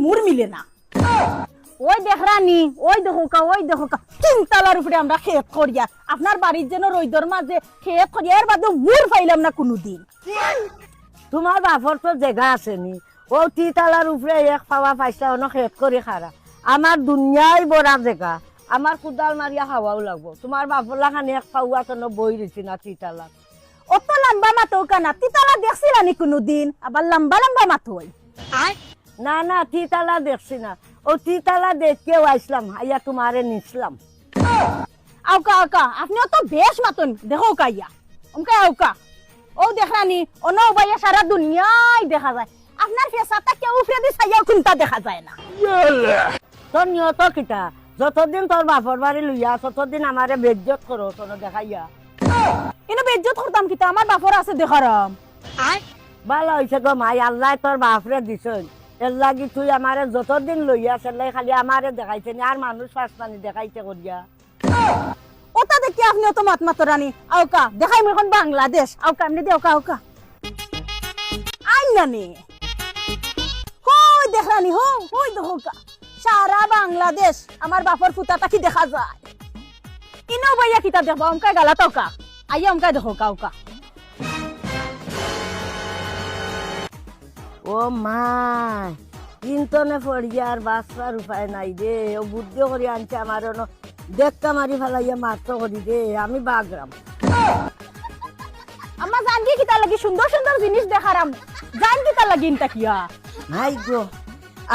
মুর মিলে না। ওই দেখরানি, ওই দেখো কা 3 তলার উপরে আমরা খেত করিয়া, আপনার বাড়ির যেন রইদর মাঝে খেত করিয়া, এর বাদে মুর পাইলাম না কোনোদিন। তোমার বাপর তো জায়গা আছে নি, ও 3 তলার উপরে এক পাওয়া পয়সা অন খেত করে খারা। আমার দুনিয়ায় বড় জায়গা, আমার কুদাল মারিয়া খাওয়াও লাগবো। তোমার বাপর লাখানি এক পাওয়া তো বই দিছি না 3 তলা। অত লম্বা মাতো কানা, 3 তলা দেখছিলানি কোনোদিন? আবার লম্বা লম্বা মাতো। না না 3 তলা দেখছি না, ও 3 তলা দেখকেও আইসলাম, আইয়া তোমারে নিছিলাম। আউকা আপনিও তো বেশ মাতন, দেখো কাইয়া অমকা আউকা। ও দেখরানি অন বাইয়া সারা দুনিয়ায় দেখা যায়, আপনার ফেসাটা কেউ উফরে দি ছাইয়াও কোনটা দেখা যায় না। তোর নিয়ত কিটা, যতদিন তোর বাপর বাড়ি লইয়া ততদিন আমারে বেজ্জত করো তোর দেখাইয়া। এনে বেজ্জত করতাম কিতা, আমার বাপর আছে দেখারাম। ভালো হয়েছে গো মাই, আল্লাহ তোর বাপরে দিছই, এর লাগি তুই আমারে যতদিন লইয়া সেলাই খালি আমারে দেখাইছে নি, আর মানুষ ফাঁসপানি দেখাইছে করিয়া। ওটা দেখি আপনি তো মাত মাতরানি। আউকা দেখাই এখন বাংলাদেশ। আউকা এমনি দে, আউকা আইন না নে। হই দেখরানি, হই দেখো কা সারা বাংলাদেশ আমার বাপর ফুটাটা কি দেখা যায়। ইনো ভাইয়া কিতা দেখবা, অমকা গালা তাওকা আইয়া অমকা দেখো কাউকা। ও মা, ইন্তনে পড়িয়ার বাঁচবার উপায় নাই রে, ও বুদ্ধি করে আনছে আমার দেখটা মারি ফেলাইয়া মাত্র করি রে, আমি বাগরাম। আমার জানকি কিতা লাগি সুন্দর সুন্দর জিনিস দেখারাম, জান কিতা লাগি ইনটা কিয়া। নাই গো,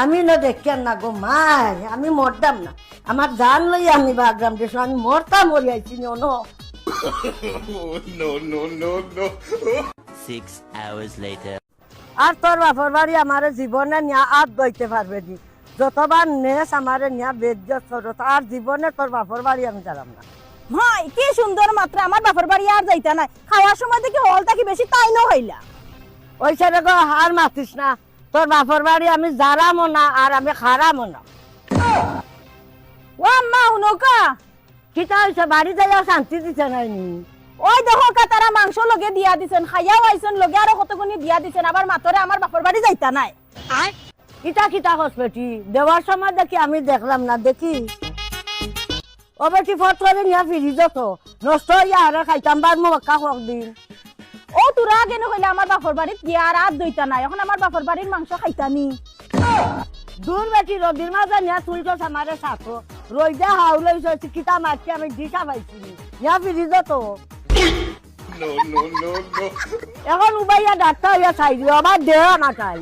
আমি না দেখেন না গো মাই, আমি মরতাম না, আমার জান লইয়া আমি বাগরাম দেশ, আমি মরতাম মরি আইছি নো। No. 6 hours later. আর তোর বাপর বাড়ি আমার জীবনে নিয়া আর দইতে পারবে নি, যতবার নেস আমার নিয়া বেজ্জত করো, আর জীবনে তোর বাপর বাড়ি আমি যালাম না। ভাই কি সুন্দর মাত্রা, আমার বাপর বাড়ি আর যাইতা নাই। খাওয়ার সময় দেখি হলটা কি বেশি তাই ন হইলা। ওই ছেলে গো হার মাতিস না, তোর বাপর বাড়ি আমি যারামও না আর আমি খারামও না। ও আম্মা হুনকা কিতা হয়েছে, বাড়ি যাইয়া শান্তি দিছে নাইনি। ওই দেখো কা তারা মাংস লগে দিয়া দিছেন, খাইয়াও আইছেন লগে, আরো কতগুনি দিয়া দিছেন, আবার মাতরে আমার বাপর বাড়ি যাইতা নাই। কিতা হসপেটি দেওয়ার সময় দেখি আমি দেখলাম না, দেখি ও বেটি ফট করে নিয়া ফিরি যত নষ্ট হইয়া আরে খাইতাম বার মক্কা হোক দিন। ও তোরা কেন কইলা আমার বাপর বাড়িত গিয়া আর রাত দইতা নাই, এখন আমার বাপর বাড়ির মাংস খাইতানি। দূর বেটি রবির মাঝে নিয়া তুলছ আমারে সাথো রইদা হাউল হয়েছে, কিতা মারছি আমি দিশা পাইছি নিয়া ফিরি যত। No. এখন উবাইয়া ডাক্তার হইয়া চাই দিও, আবার দেহ না চাই।